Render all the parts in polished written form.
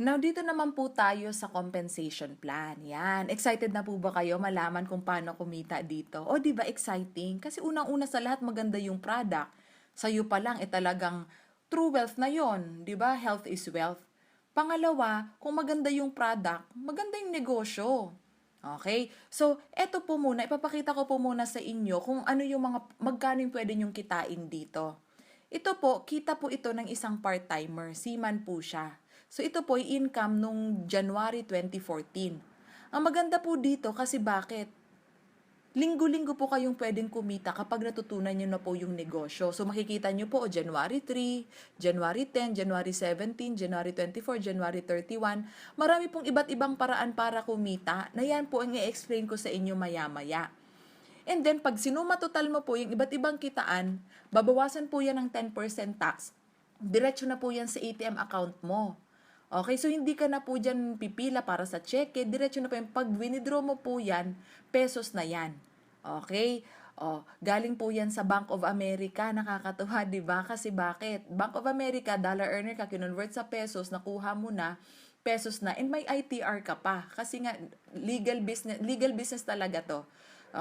Now, dito naman po tayo sa compensation plan. Yan. Excited na po ba kayo malaman kung paano kumita dito? O, di ba exciting? Kasi unang-una sa lahat, maganda yung product. Sa'yo pa lang, talagang true wealth na yon, di ba? Health is wealth. Pangalawa, kung maganda yung product, maganda yung negosyo. Okay? So, eto po muna, ipapakita ko po muna sa inyo kung ano yung magkano yung pwede nyong kitain dito. Ito po, kita po ito ng isang part-timer, seaman po siya. So ito po ay income nung January 2014. Ang maganda po dito kasi bakit? Linggo-linggo po kayong pwedeng kumita kapag natutunan nyo na po yung negosyo. So makikita nyo po January 3, January 10, January 17, January 24, January 31. Marami pong iba't ibang paraan para kumita na yan po ang i-explain ko sa inyo maya-maya. And then, pag sinuma total mo po yung iba't ibang kitaan, babawasan po yan ng 10% tax. Diretso na po yan sa ATM account mo. Okay, so hindi ka na po dyan pipila para sa cheque, diretso na po yan. Pag winidraw mo po yan, pesos na yan. Okay? Galing po yan sa Bank of America, nakakatuwa, di ba? Kasi bakit? Bank of America, dollar earner ka, kinonvert sa pesos, nakuha mo na, pesos na, and may ITR ka pa. Kasi nga, legal business talaga to.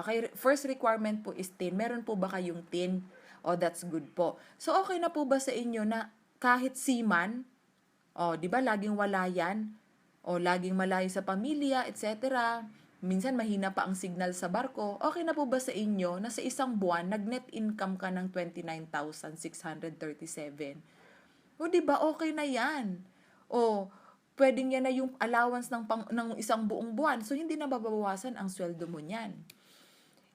Okay, first requirement po is TIN. Meron po ba kayong TIN? That's good po. So, okay na po ba sa inyo na kahit seaman, 'di ba laging wala 'yan? Laging malayo sa pamilya, etc. Minsan mahina pa ang signal sa barko. Okay na po ba sa inyo na sa isang buwan nag-net income ka ng 29,637? 'Di ba okay na 'yan? O pwedeng yan na yung allowance ng isang buong buwan. So hindi na mababawasan ang sweldo mo niyan.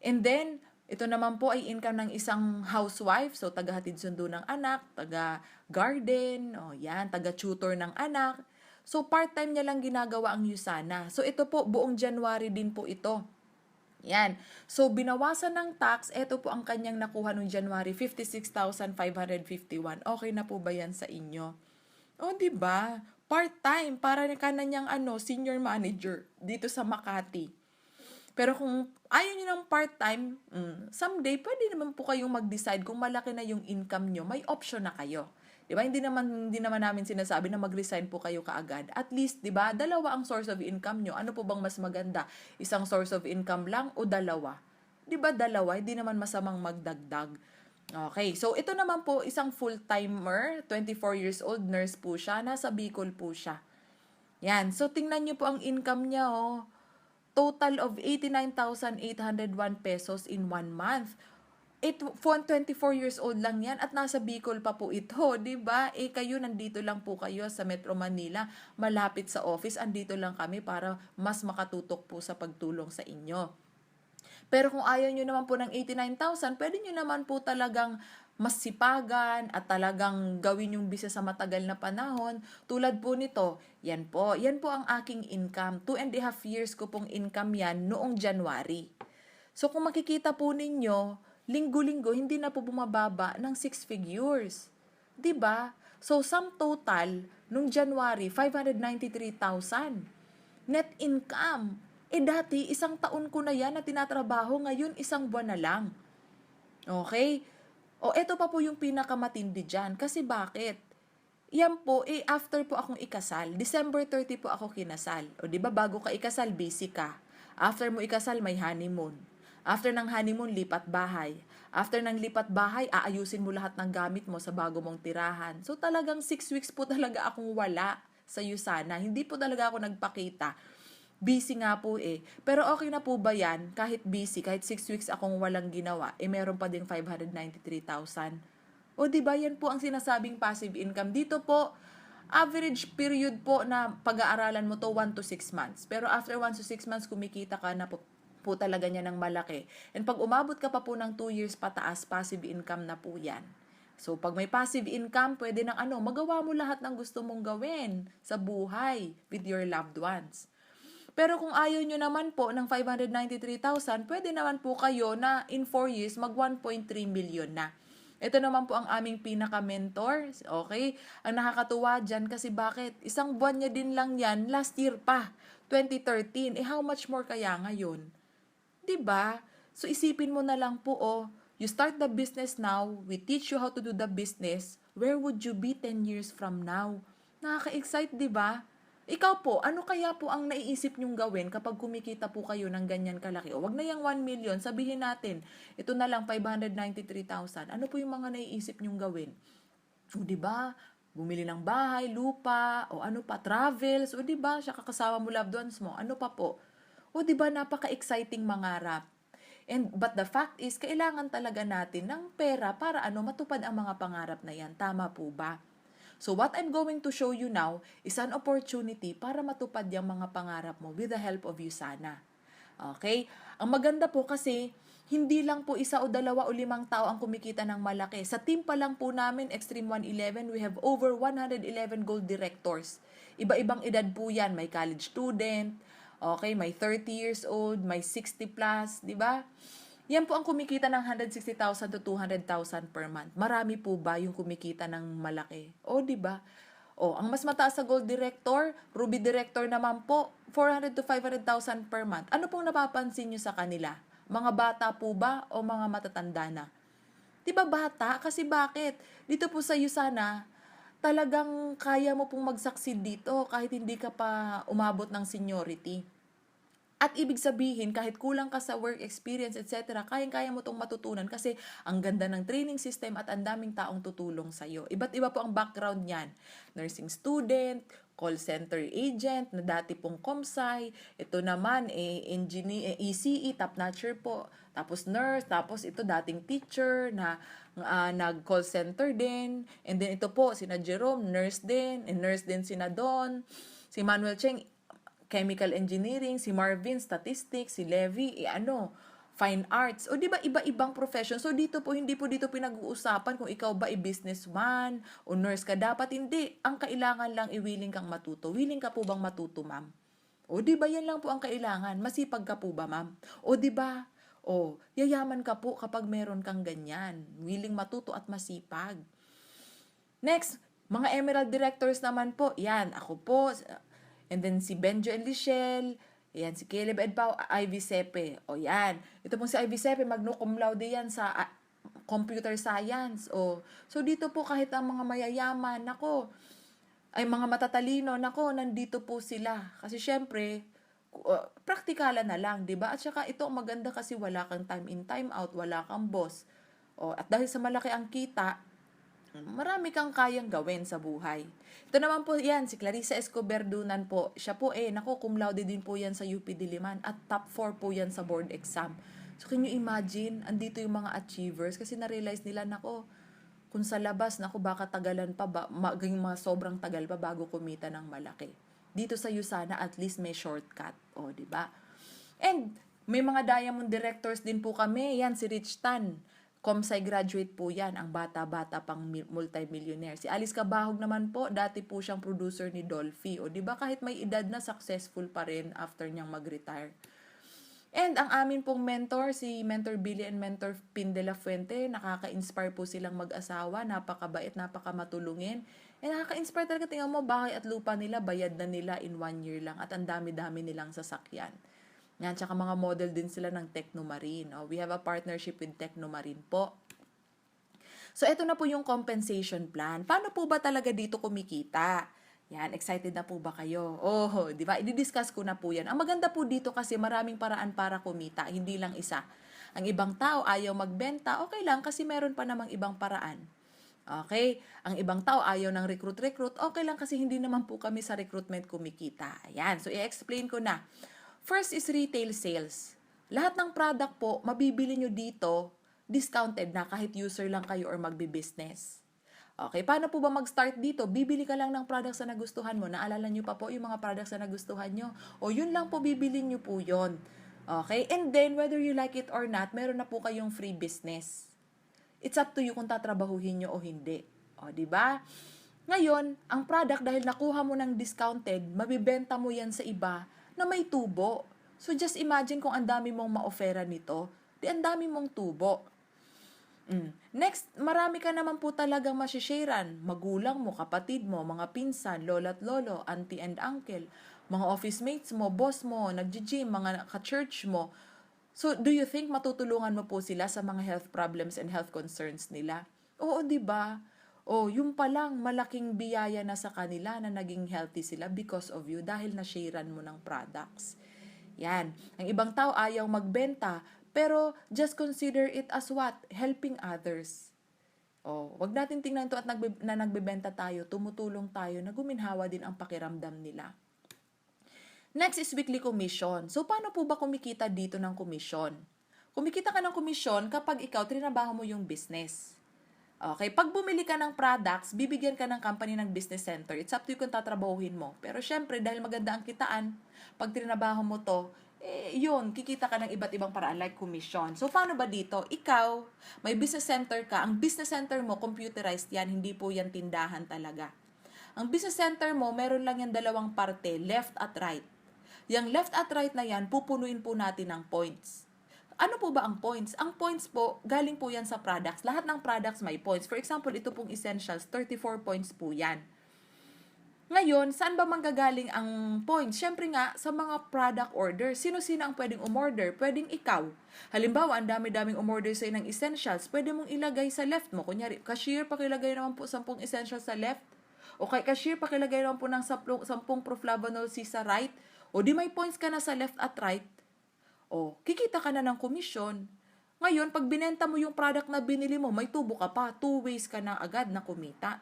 And then, ito naman po ay income ng isang housewife, so taga-hatid sundo ng anak, taga-garden, yan, taga-tutor ng anak. So part-time niya lang ginagawa ang Usana. So ito po, buong January din po ito. Yan. So binawasan ng tax, ito po ang kanyang nakuha noong January, 56,551. Okay na po ba yan sa inyo? Di ba? Part-time, para ka na niyang senior manager dito sa Makati. Pero kung ayaw nyo ng part-time, someday, pwede naman po kayong mag-decide kung malaki na yung income nyo, may option na kayo. Diba? Hindi naman namin sinasabi na mag-resign po kayo kaagad. At least, diba, dalawa ang source of income nyo. Ano po bang mas maganda? Isang source of income lang o dalawa? Diba, dalawa? Hindi naman masamang magdagdag. Okay, so ito naman po, isang full-timer, 24 years old, nurse po siya, nasa Bicol po siya. Yan, so tingnan nyo po ang income niya, total of 89,801 pesos in 1 month. 24 years old lang yan at nasa Bicol pa po ito, di ba? Kayo, nandito lang po kayo sa Metro Manila, malapit sa office, andito lang kami para mas makatutok po sa pagtulong sa inyo. Pero kung ayaw nyo naman po ng 89,000, pwede nyo naman po talagang mas sipagan at talagang gawin yung business sa matagal na panahon. Tulad po nito, yan po ang aking income. 2.5 years ko pong income yan noong January. So kung makikita po ninyo, linggo-linggo hindi na po bumababa ng 6 figures. 'Di ba? So sum total nung January 593,000 net income. Dati isang taon ko na yan na tinatrabaho, ngayon isang buwan na lang. Okay? Eto pa po yung pinakamatindi dyan. Kasi bakit? Yan po, after po akong ikasal, December 30 po ako kinasal. Di ba bago ka ikasal, busy ka. After mo ikasal, may honeymoon. After ng honeymoon, lipat bahay. After ng lipat bahay, aayusin mo lahat ng gamit mo sa bago mong tirahan. So talagang 6 weeks po talaga akong wala sa Usana. Hindi po talaga ako nagpakita. Busy nga po Pero okay na po ba yan? Kahit busy, kahit 6 weeks akong walang ginawa, meron pa ding 593,000. Di ba yan po ang sinasabing passive income? Dito po, average period po na pag-aaralan mo to 1 to 6 months. Pero after 1 to 6 months, kumikita ka na po talaga niya ng malaki. And pag umabot ka pa po ng 2 years pataas, passive income na po yan. So, pag may passive income, pwede nang magawa mo lahat ng gusto mong gawin sa buhay with your loved ones. Pero kung ayaw nyo naman po ng 593,000, pwede naman po kayo na in 4 years mag 1.3 million na. Ito naman po ang aming pinaka-mentor, okay? Ang nakakatuwa dyan kasi bakit? Isang buwan niya din lang yan, last year pa, 2013. How much more kaya ngayon? 'Di ba? So isipin mo na lang po, you start the business now, we teach you how to do the business, where would you be 10 years from now? Nakaka-excite, 'di ba? Ikaw po, ano kaya po ang naiisip nyong gawin kapag kumikita po kayo ng ganyan kalaki? O wag na yung 1 million, sabihin natin, ito na lang 593,000. Ano po yung mga naiisip nyong gawin? O di ba? Bumili ng bahay, lupa, o ano pa, travels, o di ba? Siya kakasama mo loved ones mo. Ano pa po? O di ba napaka-exciting mangarap. But the fact is, kailangan talaga natin ng pera para matupad ang mga pangarap na yan. Tama po ba? So what I'm going to show you now is an opportunity para matupad yung mga pangarap mo with the help of USANA. Okay? Ang maganda po kasi, hindi lang po isa o dalawa o 5 tao ang kumikita ng malaki. Sa team pa lang po namin, Extreme 111, we have over 111 gold directors. Iba-ibang edad po yan. May college student, okay, may 30 years old, may 60 plus, di ba? Yan po ang kumikita ng 160,000 to 200,000 per month. Marami po ba yung kumikita ng malaki? O, di ba? O, ang mas mataas sa Gold Director, Ruby Director naman po, 400 to 500,000 per month. Ano pong napapansin nyo sa kanila? Mga bata po ba o mga matatanda na? Di ba bata? Kasi bakit? Dito po sa USANA, talagang kaya mo pong mag-succeed dito kahit hindi ka pa umabot ng seniority. At ibig sabihin, kahit kulang ka sa work experience, etc., kayang-kaya mo itong matutunan kasi ang ganda ng training system at ang daming taong tutulong sa'yo. Iba't iba po ang background niyan. Nursing student, call center agent, na dati pong ComSci, ito naman, engineer, ECE, top-notcher po, tapos nurse, tapos ito dating teacher na nag-call center din, and then ito po, sina Jerome, nurse din, and nurse din sina Don, si Manuel Cheng, chemical engineering, si Marvin, statistics, si Levi, fine arts. O di ba iba-ibang profession. So dito po, hindi po dito pinag-uusapan kung ikaw ba businessman o nurse ka. Dapat hindi. Ang kailangan lang willing kang matuto. Willing ka po bang matuto, ma'am? O di ba yan lang po ang kailangan? Masipag ka po ba, ma'am? O di ba? O, yayaman ka po kapag meron kang ganyan. Willing matuto at masipag. Next, mga Emerald Directors naman po. Yan, ako po. And then si Benjo and Lichelle, yan, si Caleb Edpao, Ivy Sepe. O yan. Ito pong si Ivy Sepe, magno cum laude yan sa computer science. O, so dito po kahit ang mga mayayaman, nako, ay mga matatalino, nako, nandito po sila. Kasi syempre, praktikalan na lang, 'di ba? At saka ito maganda kasi wala kang time in, time out, wala kang boss. O, at dahil sa malaki ang kita, marami kang kayang gawin sa buhay. Ito naman po yan, si Clarissa Escoberdunan po. Siya po cum laude din po yan sa UP Diliman at top 4 po yan sa board exam. So can you imagine, andito yung mga achievers kasi na-realize nila, kung sa labas, baka tagalan pa ba, maging mga sobrang tagal pa bago kumita ng malaki. Dito sa USANA, at least may shortcut. O, di ba? And may mga diamond directors din po kami. Yan, si Rich Tan. ComSci graduate po yan, ang bata-bata pang multimillionaire. Si Alice Cabahog naman po, dati po siyang producer ni Dolphy. O, di ba kahit may edad na, successful pa rin after niyang mag-retire. And ang amin pong mentor, si Mentor Billy and Mentor Pin de la Fuente, nakaka-inspire po silang mag-asawa, napakabait, napakamatulungin. And nakaka-inspire talaga, tingnan mo, bahay at lupa nila, bayad na nila in 1 year lang at ang dami-dami nilang sasakyan. Yan, tsaka mga model din sila ng Technomarine. We have a partnership with Technomarine po. So, ito na po yung compensation plan. Paano po ba talaga dito kumikita? Yan, excited na po ba kayo? Oh, di ba? I-discuss ko na po yan. Ang maganda po dito kasi maraming paraan para kumita, hindi lang isa. Ang ibang tao ayaw magbenta, okay lang kasi meron pa namang ibang paraan. Okay? Ang ibang tao ayaw ng recruit, okay lang kasi hindi naman po kami sa recruitment kumikita. Ayan, so i-explain ko na. First is retail sales. Lahat ng product po, mabibili nyo dito, discounted na kahit user lang kayo or magbi-business. Okay, paano po ba mag-start dito? Bibili ka lang ng products na nagustuhan mo. Naalala nyo pa po yung mga products na nagustuhan nyo. O yun lang po, bibili nyo po yun. Okay, and then whether you like it or not, meron na po kayong free business. It's up to you kung tatrabahuhin nyo o hindi. O, di ba? Ngayon, ang product dahil nakuha mo ng discounted, mabibenta mo yan sa iba na may tubo. So, just imagine kung ang dami mong ma-offera nito, di ang dami mong tubo. Next, marami ka naman po talagang masisharean. Magulang mo, kapatid mo, mga pinsan, lola at lolo, auntie and uncle, mga office mates mo, boss mo, nag-gym, mga ka-church mo. So, do you think matutulungan mo po sila sa mga health problems and health concerns nila? Oo, di ba? Oh, yung palang malaking biyaya na sa kanila na naging healthy sila because of you dahil na-sharean mo ng products. Yan. Ang ibang tao ayaw magbenta, pero just consider it as what? Helping others. Oh, wag natin tingnan to at nagbebenta tayo, tumutulong tayo na guminhawa din ang pakiramdam nila. Next is weekly commission. So, paano po ba kumikita dito ng commission? Kumikita ka ng commission kapag ikaw trinabaho mo yung business. Okay, pag bumili ka ng products, bibigyan ka ng company ng business center. It's up to you kung tatrabahuhin mo. Pero syempre, dahil maganda ang kitaan, pag trinabaho mo to, yun, kikita ka ng iba't ibang paraan like commission. So, paano ba dito? Ikaw, may business center ka. Ang business center mo, computerized yan. Hindi po yan tindahan talaga. Ang business center mo, meron lang yan dalawang parte, left at right. Yung left at right na yan, pupunuin po natin ng points. Ano po ba ang points? Ang points po, galing po yan sa products. Lahat ng products may points. For example, ito pong essentials, 34 points po yan. Ngayon, saan ba manggagaling ang points? Siyempre nga, sa mga product order. Sino-sino ang pwedeng umorder? Pwedeng ikaw. Halimbawa, ang dami-daming umorder sa'yo ng essentials, pwede mong ilagay sa left mo. Kunyari, cashier, pakilagay naman po 10 essentials sa left. O kay cashier, pakilagay naman po ng 10 proflavanol C sa right. O di may points ka na sa left at right. O, kikita ka na ng komisyon. Ngayon, pag binenta mo yung product na binili mo, may tubo ka pa. 2 ways ka na agad na kumita.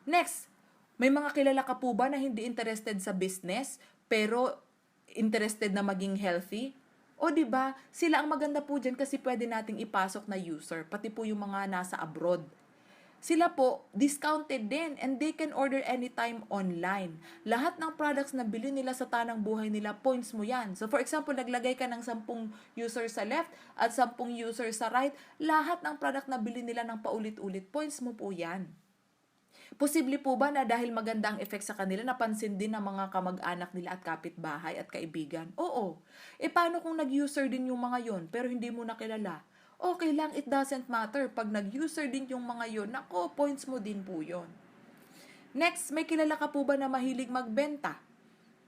Next, may mga kilala ka po ba na hindi interested sa business, pero interested na maging healthy? O di ba sila ang maganda po dyan kasi pwede nating ipasok na user, pati po yung mga nasa abroad. Sila po, discounted din and they can order anytime online. Lahat ng products na bili nila sa tanang buhay nila, points mo yan. So for example, naglagay ka ng 10 user sa left at 10 user sa right, lahat ng product na bili nila ng paulit-ulit, points mo po yan. Posible po ba na dahil maganda ang effect sa kanila, napansin din ng mga kamag-anak nila at kapitbahay at kaibigan? Oo. E paano kung nag-user din yung mga yon pero hindi mo nakilala? Okay lang, it doesn't matter. Pag nag-user din yung mga yon, nako, points mo din po yon. Next, may kilala ka po ba na mahilig magbenta?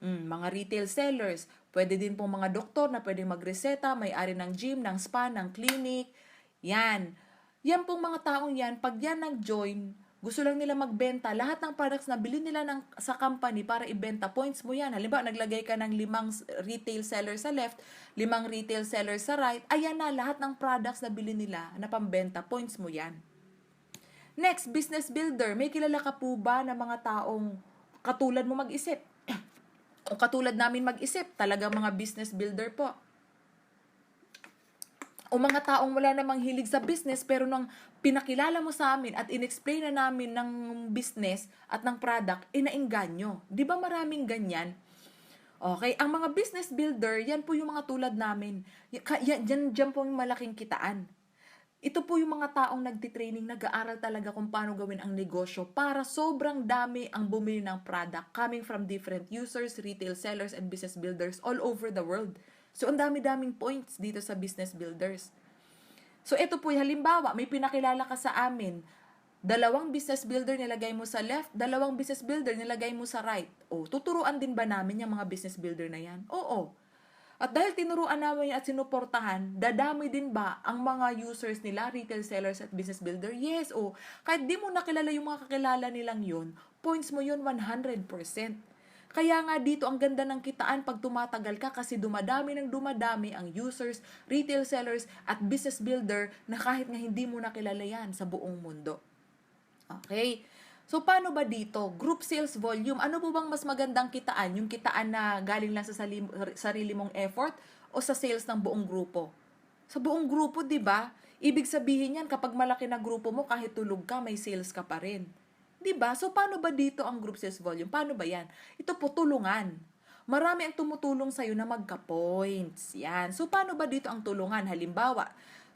Mga retail sellers. Pwede din po mga doktor na pwede magreseta, may-ari ng gym, ng spa, ng clinic. Yan. Yan pong mga taong yan, pag yan nag-join, gusto lang nila magbenta, lahat ng products na bilhin nila sa company para ibenta, points mo yan. Halimbawa, naglagay ka ng 5 retail sellers sa left, 5 retail sellers sa right, ayan na, lahat ng products na bilhin nila na pambenta, points mo yan. Next, business builder. May kilala ka po ba na mga taong katulad mo mag-isip? O katulad namin mag-isip, talaga mga business builder po. O mga taong wala namang hilig sa business pero nang pinakilala mo sa amin at inexplain na namin ng business at ng product, inaengganyo. Di ba maraming ganyan? Okay, ang mga business builder, yan po yung mga tulad namin. Yan po yung malaking kitaan. Ito po yung mga taong nagtitraining, nag-aaral talaga kung paano gawin ang negosyo para sobrang dami ang bumili ng product coming from different users, retail sellers, and business builders all over the world. So, ang dami-daming points dito sa business builders. So, ito po, halimbawa, may pinakilala ka sa amin, 2 business builder nilagay mo sa left, 2 business builder nilagay mo sa right. O, tuturuan din ba namin yung mga business builder na yan? Oo. At dahil tinuruan namin at sinuportahan, dadami din ba ang mga users nila, retail sellers at business builder? Yes, o. Kahit di mo nakilala yung mga kakilala nilang yun, points mo yun 100%. Kaya nga dito ang ganda ng kitaan pag tumatagal ka kasi dumadami ang users, retail sellers at business builder na kahit nga hindi mo nakilala yan sa buong mundo. Okay? So, paano ba dito? Group sales volume. Ano po bang mas magandang kitaan? Yung kitaan na galing lang sa sarili mong effort o sa sales ng buong grupo? Sa buong grupo, di ba? Ibig sabihin yan, kapag malaki na grupo mo, kahit tulog ka, may sales ka pa rin. Diba? So, paano ba dito ang group sales volume? Paano ba yan? Ito po, tulungan. Marami ang tumutulong sa'yo na magka-points. Yan. So, paano ba dito ang tulungan? Halimbawa,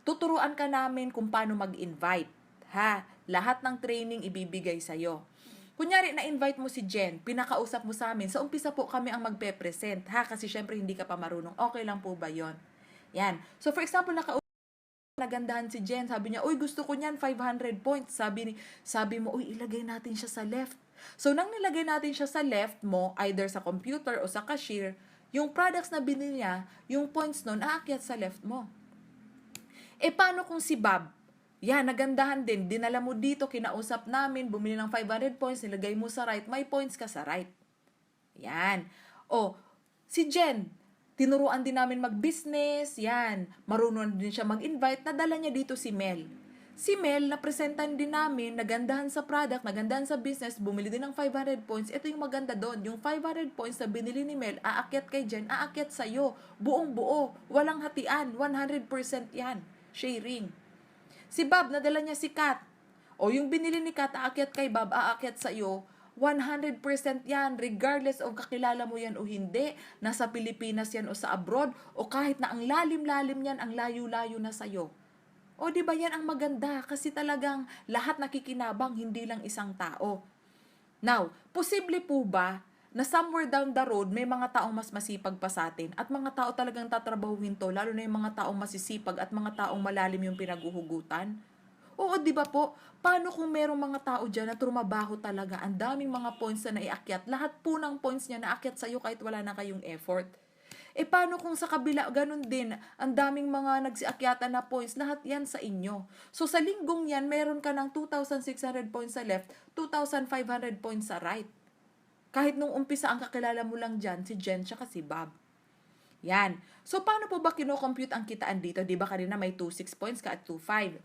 tuturuan ka namin kung paano mag-invite. Ha? Lahat ng training ibibigay sa'yo. Kunyari, na-invite mo si Jen, pinakausap mo sa amin. Sa umpisa po kami ang magpe-present. Ha? Kasi syempre hindi ka pa marunong. Okay lang po ba yon? Yan. So, for example, nagandahan si Jen, sabi niya, uy, gusto ko niyan, 500 points. Sabi mo, uy, ilagay natin siya sa left. So, nang nilagay natin siya sa left mo, either sa computer o sa cashier, yung products na binili niya, yung points nun, aakyat sa left mo. E, paano kung si Bob? Yan, nagandahan din. Dinala mo dito, kinausap namin, bumili ng 500 points, nilagay mo sa right, may points ka sa right. Yan. O, si Jen, tinuruan din namin mag-business, yan. Marunong din siya mag-invite, nadala niya dito si Mel. Si Mel, napresentan din namin, nagandahan sa product, nagandahan sa business, bumili din ng 500 points. Ito yung maganda doon. Yung 500 points na binili ni Mel, aakyat kay Jen, aakyat sa'yo. Buong buo. Walang hatian. 100% yan. Sharing. Si Bob, nadala niya si Kat. O yung binili ni Kat, aakyat kay Bob, aakyat sa'yo. 100% yan, regardless of kakilala mo yan o hindi, nasa Pilipinas yan o sa abroad, o kahit na ang lalim-lalim yan, ang layo-layo na sa'yo. O di ba yan ang maganda? Kasi talagang lahat nakikinabang, hindi lang isang tao. Now, posible po ba na somewhere down the road, may mga taong mas masipag pa sa atin at mga tao talagang tatrabahuhin to, lalo na yung mga taong masisipag at mga taong malalim yung pinaguhugutan? Oo, di ba po? Paano kung merong mga tao dyan na trumabaho talaga, ang daming mga points na naiakyat, lahat po ng points niya naakyat sa'yo kahit wala na kayong effort. Paano kung sa kabila, ganun din, ang daming mga nagsiakyatan na points, lahat yan sa inyo. So, sa linggong yan, meron ka ng 2,600 points sa left, 2,500 points sa right. Kahit nung umpisa ang kakilala mo lang dyan, si Jen tsaka si Bob. Yan. So, paano po ba kinocompute ang kitaan dito? Di ba kanina may 2,6 points ka at 2,500?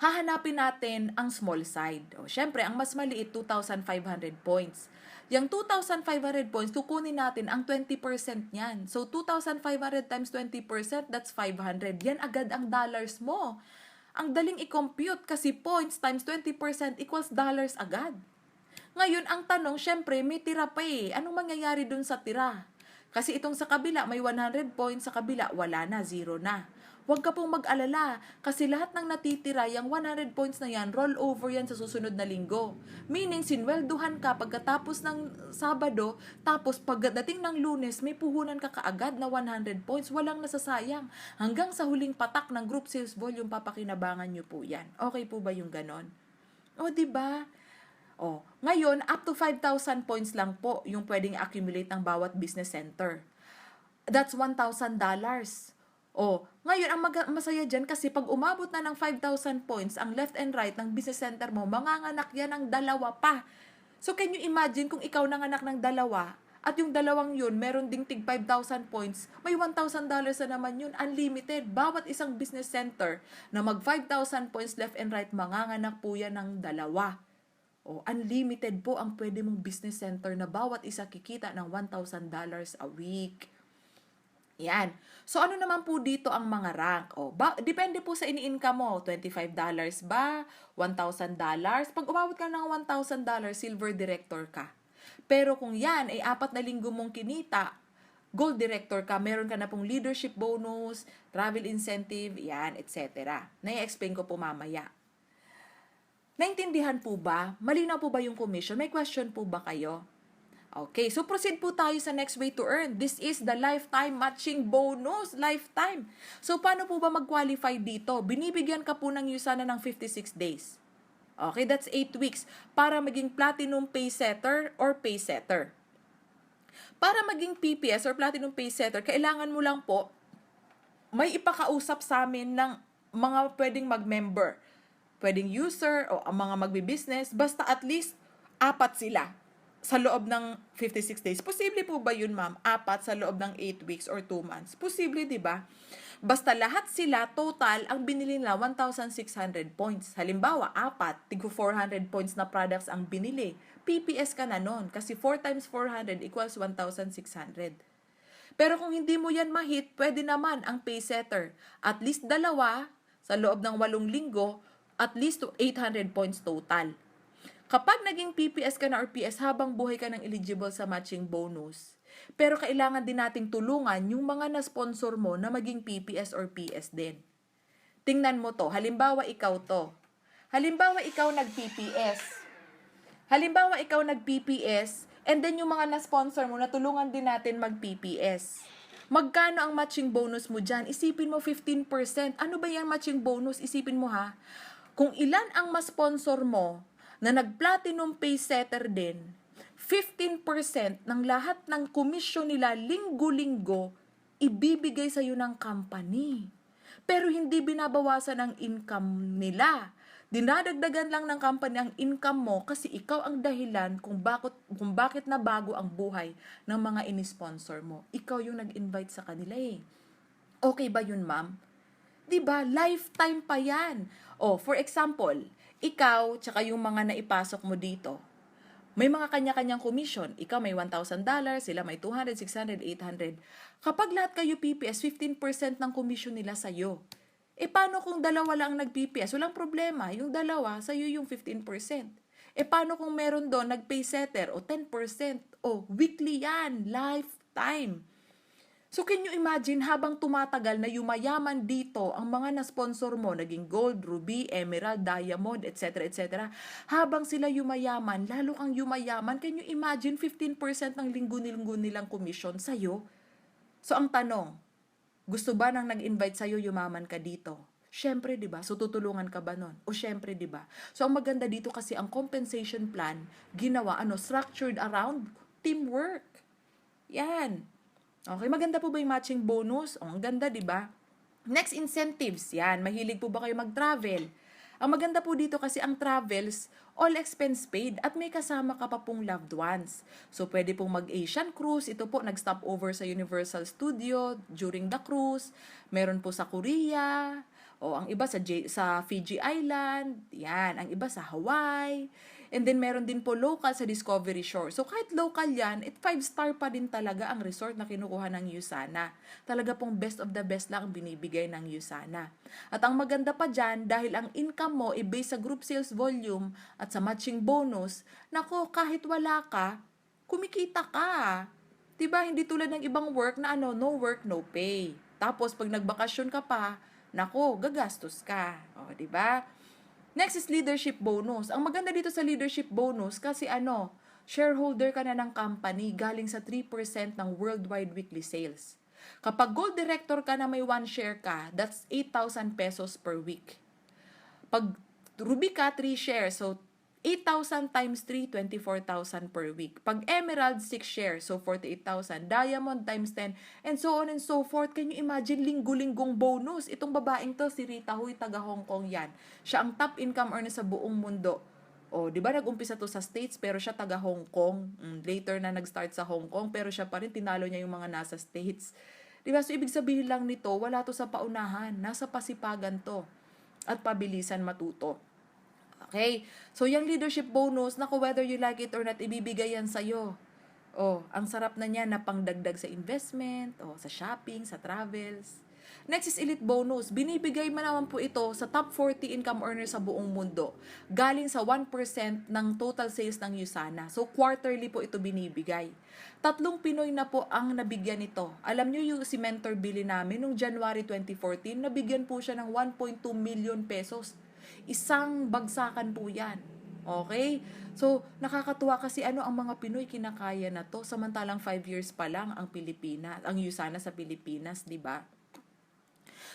Hahanapin natin ang small side. O, syempre, ang mas maliit, 2,500 points. Yung 2,500 points, kukunin natin ang 20% niyan. So, 2,500 times 20%, that's 500. Yan agad ang dollars mo. Ang daling i-compute kasi points times 20% equals dollars agad. Ngayon, ang tanong, syempre, may tira pa eh. Anong mangyayari dun sa tira? Kasi itong sa kabila, may 100 points, sa kabila, wala na, zero na. Huwag ka pong mag-alala kasi lahat ng natitira, yung 100 points na yan, roll over yan sa susunod na linggo. Meaning, sinwelduhan ka pagkatapos ng Sabado, tapos pagdating ng Lunes, may puhunan ka kaagad na 100 points. Walang nasasayang. Hanggang sa huling patak ng group sales volume, papakinabangan nyo po yan. Okay po ba yung ganon? O, diba? O, ngayon, up to 5,000 points lang po yung pwedeng accumulate ng bawat business center. That's $1,000. O, ngayon, ang masaya dyan kasi pag umabot na ng 5,000 points, ang left and right ng business center mo, manganganak yan ng dalawa pa. So, can you imagine kung ikaw nanganak ng dalawa, at yung dalawang yun, meron ding tig 5,000 points, may $1,000 na naman yun, unlimited. Bawat isang business center na mag 5,000 points left and right, manganganak po yan ng dalawa. O, unlimited po ang pwede mong business center na bawat isa kikita ng $1,000 a week. Yan. So, ano naman po dito ang mga rank? Depende po sa ini-income mo. $25 ba? $1,000? Pag umabot ka ng $1,000, silver director ka. Pero kung yan ay 4 na linggo mong kinita, gold director ka, meron ka na pong leadership bonus, travel incentive, yan, etc. Na-explain ko po mamaya. Naintindihan po ba? Malinaw po ba yung commission? May question po ba kayo? Okay, so proceed po tayo sa next way to earn. This is the lifetime matching bonus. Lifetime. So, paano po ba mag-qualify dito? Binibigyan ka po ng USANA ng 56 days. Okay, that's 8 weeks. Para maging platinum pay setter or pay setter. Para maging PPS or platinum pay setter, kailangan mo lang po may ipakausap sa amin ng mga pwedeng mag-member. Pwedeng user o ang mga magbi-business. Basta at least 4 sila sa loob ng 56 days. Posible po ba yun, ma'am? 4 sa loob ng 8 weeks or 2 months. Posible, di ba? Basta lahat sila, total, ang binili nila 1,600 points. Halimbawa, 4, tig 400 points na products ang binili. PPS ka na nun kasi 4 times 400 equals 1,600. Pero kung hindi mo yan ma-hit, pwede naman ang pay setter. At least 2 sa loob ng 8 linggo, at least 800 points total. Kapag naging PPS ka na or PS, habang buhay ka ng eligible sa matching bonus. Pero kailangan din nating tulungan yung mga na-sponsor mo na maging PPS or PS din. Tingnan mo to. Halimbawa, ikaw to. Halimbawa, ikaw nag-PPS, and then yung mga na-sponsor mo, natulungan din natin mag-PPS. Magkano ang matching bonus mo dyan? Isipin mo 15%. Ano ba yung matching bonus? Isipin mo ha. Kung ilan ang ma-sponsor mo, na nag-platinum pay setter din, 15% ng lahat ng komisyon nila linggo-linggo, ibibigay sa iyo ng company. pero hindi binabawasan ang income nila. Dinadagdagan lang ng company ang income mo kasi ikaw ang dahilan kung bakit nabago ang buhay ng mga ini-sponsor mo. Ikaw yung nag-invite sa kanila eh. Okay ba yun, ma'am? 'Di ba? Lifetime pa 'yan. Oh, for example, ikaw tsaka yung mga naipasok mo dito, may mga kanya-kanyang commission. Ikaw may $1,000, sila may 200, 600, 800. Kapag lahat kayo PPS, 15% ng commission nila sa'yo. Paano kung dalawa lang nag-PPS? Walang problema. Yung dalawa, sa'yo yung 15%. Paano kung meron doon nag-pay setter o 10%? O, weekly yan. Lifetime. So can you imagine habang tumatagal na yumayaman dito ang mga na-sponsor mo, naging gold, ruby, emerald, diamond, etc. etc. Habang sila yumayaman, lalo kang yumayaman, can you imagine 15% ng linggo-linggo nilang commission sa'yo? So ang tanong, gusto ba nang nag-invite sa'yo yumaman ka dito? Syempre, 'di ba? So tutulungan ka ba nun? O syempre, 'di ba? So ang maganda dito kasi ang compensation plan ginawa structured around teamwork. Yan. Okay, maganda po ba yung matching bonus? Ang ganda, di ba? Next, incentives. Yan, mahilig po ba kayo mag-travel? Ang maganda po dito kasi ang travels, all expense paid at may kasama ka pa pong loved ones. So, pwede pong mag-Asian cruise. Ito po, nag-stop over sa Universal Studio during the cruise. Meron po sa Korea. O, ang iba sa Fiji Island. Yan, ang iba sa Hawaii. And then, meron din po local sa Discovery Shore. So, kahit local yan, 5-star pa din talaga ang resort na kinukuha ng USANA. Talaga pong best of the best lang ang binibigay ng USANA. At ang maganda pa dyan, dahil ang income mo based sa group sales volume at sa matching bonus, nako, kahit wala ka, kumikita ka. Diba, hindi tulad ng ibang work na no work, no pay. Tapos, pag nagbakasyon ka pa, nako, gagastos ka. O, diba? Next is leadership bonus. Ang maganda dito sa leadership bonus kasi shareholder ka na ng company galing sa 3% ng worldwide weekly sales. Kapag gold director ka na may 1 share ka, that's 8,000 pesos per week. Pag ruby ka, 3 shares, so 8,000 times 3, 24,000 per week. Pag emerald, 6 shares, so 48,000. Diamond times 10, and so on and so forth. Can you imagine, linggo-linggong bonus? Itong babaeng to, si Rita Huy, taga Hong Kong yan. Siya ang top income earner sa buong mundo. O, di ba nag-umpisa to sa States, pero siya taga Hong Kong. Later na nag-start sa Hong Kong, pero siya pa rin, tinalo niya yung mga nasa States. Di ba? So, ibig sabihin lang nito, wala to sa paunahan. Nasa pasipagan to. At pabilisan matuto. Okay? So, yung leadership bonus, naku, whether you like it or not, ibibigay yan sa'yo. Ang sarap na niya na pangdagdag sa investment, sa shopping, sa travels. Next is elite bonus. Binibigay mo naman po ito sa top 40 income earners sa buong mundo. Galing sa 1% ng total sales ng USANA. So, quarterly po ito binibigay. 3 Pinoy na po ang nabigyan nito. Alam nyo yung si Mentor Billy namin, noong January 2014, nabigyan po siya ng 1.2 million pesos. Isang bagsakan po yan. Okay? So, nakakatuwa kasi ang mga Pinoy kinakaya na to, samantalang 5 years pa lang ang Pilipinas, ang USANA sa Pilipinas, di ba?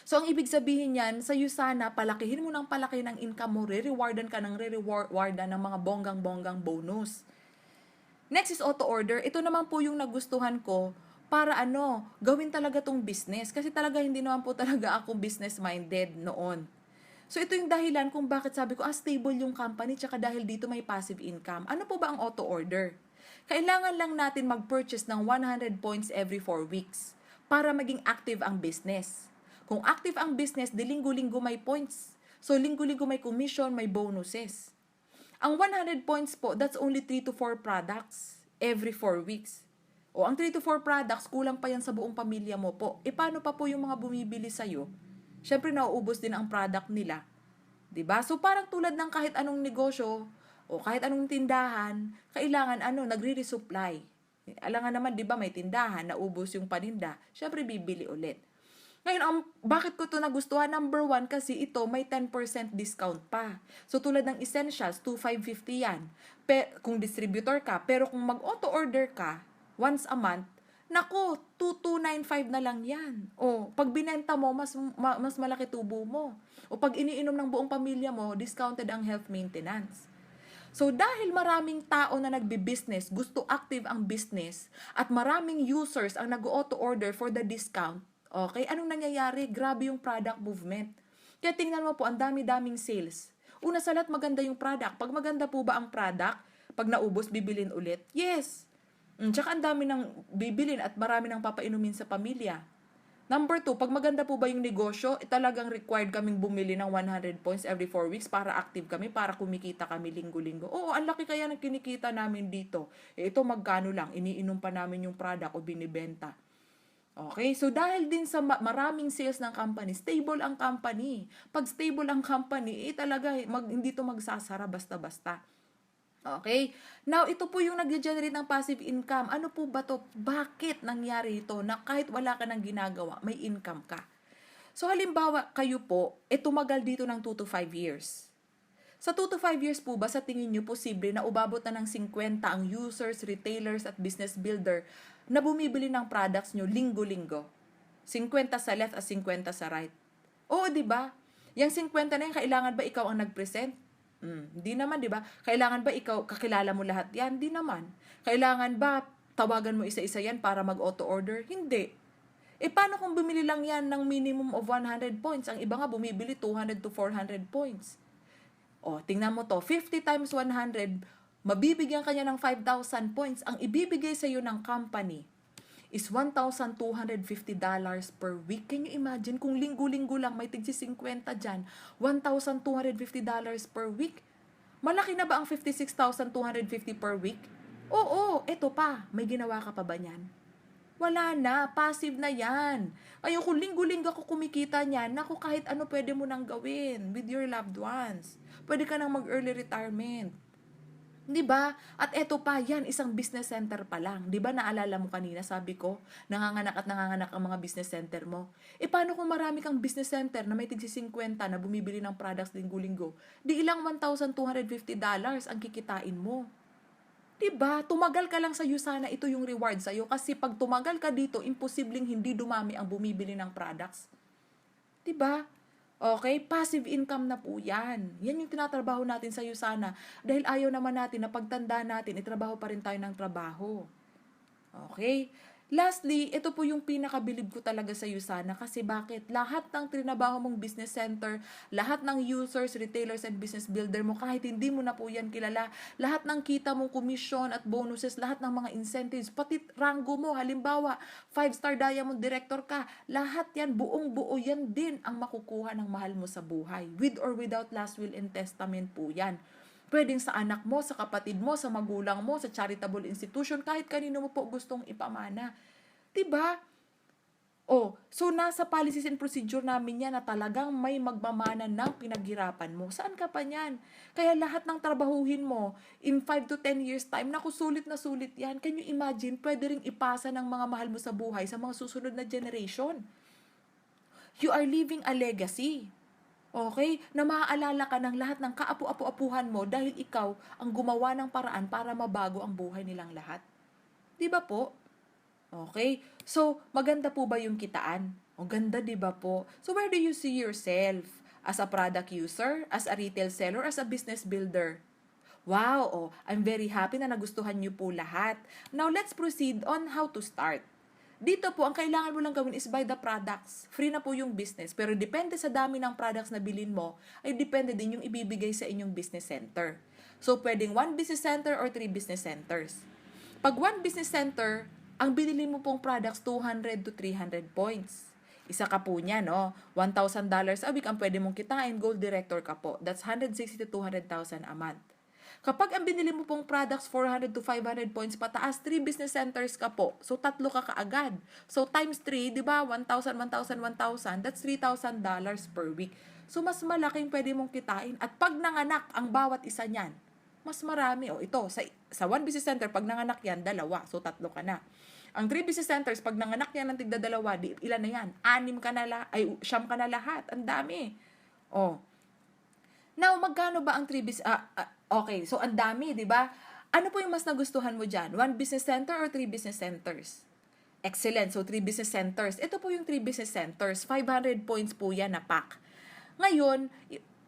So, ang ibig sabihin yan, sa USANA, palakihin mo ng palaki ng income mo, re-rewardan ka ng re-rewardan ng mga bonggang-bonggang bonus. Next is auto-order. Ito naman po yung nagustuhan ko para gawin talaga tong business. Kasi talaga hindi naman po talaga ako business-minded noon. So, ito yung dahilan kung bakit sabi ko, stable yung company, tsaka dahil dito may passive income. Ano po ba ang auto-order? Kailangan lang natin mag-purchase ng 100 points every 4 weeks para maging active ang business. Kung active ang business, di linggo-linggo may points. So, linggo-linggo may commission, may bonuses. Ang 100 points po, that's only 3 to 4 products every 4 weeks. Ang 3 to 4 products, kulang pa yan sa buong pamilya mo po. Paano pa po yung mga bumibili sa'yo? Siyempre, nauubos din ang product nila. 'Di ba? So, parang tulad ng kahit anong negosyo o kahit anong tindahan, kailangan nagre-resupply. Alangan naman, 'di ba, may tindahan, naubos yung paninda, siyempre bibili ulit. Ngayon, bakit ko to nagustuhan? Number 1, kasi ito may 10% discount pa. So, tulad ng essentials, 2,550 yan. Kung distributor ka, pero kung mag-auto-order ka, once a month, naku, 2,295 na lang yan. Pag binenta mo, mas malaki tubo mo. Pag iniinom ng buong pamilya mo, discounted ang health maintenance. So, dahil maraming tao na nagbi-business, gusto active ang business, at maraming users ang nag-auto-order for the discount, Okay, anong nangyayari? Grabe yung product movement. Kaya tingnan mo po, ang dami-daming sales. Una sa lahat, maganda yung product. Pag maganda po ba ang product, pag naubos, bibilin ulit? Yes. Tsaka ang dami ng bibilin at marami ng papainumin sa pamilya. Number 2, pag maganda po ba yung negosyo, talagang required kaming bumili ng 100 points every 4 weeks para active kami, para kumikita kami linggo-linggo. Oo, ang laki kaya ng kinikita namin dito. Ito magkano lang, iniinom pa namin yung product o binibenta. Okay, so dahil din sa maraming sales ng company, stable ang company. Pag stable ang company, talaga hindi to magsasara basta-basta. Okay? Now, ito po yung nag-generate ng passive income. Ano po ba to? Bakit nangyari ito na kahit wala ka nang ginagawa, may income ka? So, halimbawa, kayo po, tumagal dito ng 2 to 5 years. Sa 2 to 5 years po ba, sa tingin nyo posible na umabot na ng 50 ang users, retailers, at business builder na bumibili ng products nyo linggo-linggo? 50 sa left at 50 sa right. Oo, di ba? Yung 50 na yan, kailangan ba ikaw ang nag-present? Di naman, di ba? Kailangan ba ikaw, kakilala mo lahat yan? Di naman. Kailangan ba tawagan mo isa-isa yan para mag-auto-order? Hindi. Paano kung bumili lang yan ng minimum of 100 points? Ang iba nga bumibili 200 to 400 points. Tingnan mo to, 50 times 100, mabibigyan kanya ng 5,000 points. Ang ibibigay sa iyo ng company is $1,250 per week. Can you imagine kung linggo-linggo lang may tigsi 50 dyan, $1,250 per week? Malaki na ba ang 56,250 per week? Oo, eto pa, may ginawa ka pa ba niyan? Wala na, passive na yan. Ayun, kung linggo-linggo ako kumikita niyan, naku, kahit ano pwede mo nang gawin with your loved ones. Pwede ka nang mag-early retirement. 'Di ba? At eto pa, yan, isang business center pa lang. 'Di ba naalala mo kanina, sabi ko, nanganganak ang mga business center mo. Paano kung marami kang business center na may tigsi 50 na bumibili ng products linggo-linggo? Di ilang $1,250 ang kikitain mo. 'Di ba? Tumagal ka lang sa Usana, ito yung reward sa'yo. Kasi pag tumagal ka dito, imposibleng hindi dumami ang bumibili ng products. 'Di ba? Okay, passive income na po yan. Yan yung tinatrabaho natin sa Usana. Dahil ayaw naman natin na pagtanda natin, itrabaho pa rin tayo ng trabaho. Okay? Lastly, ito po yung pinakabilib ko talaga sa Usana kasi bakit? Lahat ng trinabaho mong business center, lahat ng users, retailers, and business builder mo, kahit hindi mo na po yan kilala, lahat ng kita mong commission at bonuses, lahat ng mga incentives, pati rango mo, halimbawa, 5-star diamond director ka, lahat yan, buong buo yan din ang makukuha ng mahal mo sa buhay. With or without last will and testament po yan. Pwedeng sa anak mo, sa kapatid mo, sa magulang mo, sa charitable institution, kahit kanino mo po gustong ipamana. 'Di ba? So nasa policies and procedure namin yan na talagang may magmamana ng pinaghirapan mo. Saan ka pa niyan? Kaya lahat ng trabahuhin mo, in 5 to 10 years time, naku, sulit na sulit yan. Can you imagine, pwede ring ipasa ng mga mahal mo sa buhay sa mga susunod na generation. You are leaving a legacy. Okay? Na maaalala ka ng lahat ng kaapu-apu-apuhan mo dahil ikaw ang gumawa ng paraan para mabago ang buhay nilang lahat. Di ba po? Okay? So, maganda po ba yung kitaan? O ganda, di ba po? So, where do you see yourself? As a product user? As a retail seller? As a business builder? Wow! I'm very happy na nagustuhan niyo po lahat. Now, let's proceed on how to start. Dito po, ang kailangan mo lang gawin is buy the products. Free na po yung business. Pero depende sa dami ng products na bilhin mo, ay depende din yung ibibigay sa inyong business center. So, pwedeng 1 business center or 3 business centers. Pag 1 business center, ang binili mo pong products, 200 to 300 points. Isa ka po niya, no? $1,000 a week ang pwede mong kitain, gold director ka po. That's 160 to 200,000 a month. Kapag ang binili mo pong products 400 to 500 points pataas, 3 business centers ka po. So, 3 ka kaagad. So, times 3, di ba? 1,000, 1,000, 1,000. That's $3,000 per week. So, mas malaking pwede mong kitain. At pag nanganak ang bawat isa niyan, mas marami. Ito, sa 1 business center, pag nanganak yan, 2. So, 3 ka na. Ang 3 business centers, pag nanganak yan ng tigda 2, ilan na yan? 6 ka na, 9 ka na lahat. Ang dami. Now, magkano ba ang 3 business... okay, so ang dami, di ba? Ano po yung mas nagustuhan mo dyan? 1 business center or 3 business centers? Excellent. So, 3 business centers. Ito po yung 3 business centers. 500 points po yan na pack. Ngayon,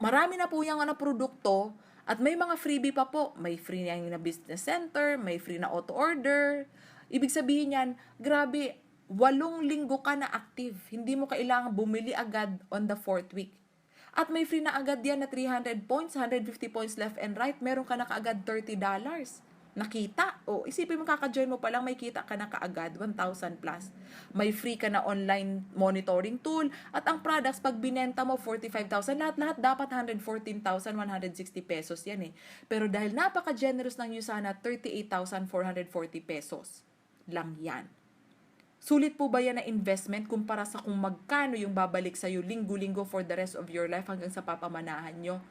marami na po yung produkto at may mga freebie pa po. May free na business center, may free na auto-order. Ibig sabihin yan, grabe, 8 linggo ka na active. Hindi mo kailangang bumili agad on the 4th week. At may free na agad yan na 300 points, 150 points left and right. Meron ka na kaagad $30. Nakita. O, isipin mo kaka-join mo pa lang, may kita ka na kaagad, 1,000 plus. May free ka na online monitoring tool. At ang products, pag binenta mo, 45,000. Lahat dapat 114,160 pesos yan eh. Pero dahil napaka-generous ng Usana, 38,440 pesos lang yan. Sulit po ba yan na investment kumpara sa kung magkano yung babalik sa'yo linggo-linggo for the rest of your life hanggang sa papamanahan nyo?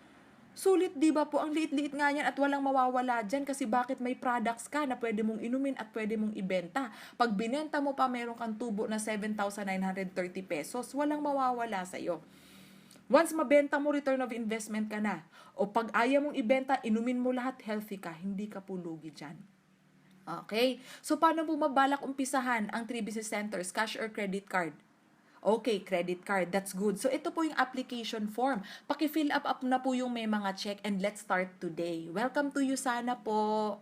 Sulit, di ba po? Ang liit-liit nga yan at walang mawawala dyan kasi bakit may products ka na pwede mong inumin at pwede mong ibenta. Pag binenta mo pa, meron kang tubo na 7,930 pesos, walang mawawala sa'yo. Once mabenta mo, return of investment ka na. O pag ayaw mong ibenta, inumin mo lahat, healthy ka, hindi ka pulugi dyan. Okay? So, paano mo mabalak umpisahan ang 3 business centers, cash or credit card? Okay, credit card. That's good. So, ito po yung application form. Paki-fill up na po yung may mga check and let's start today. Welcome to Usana po.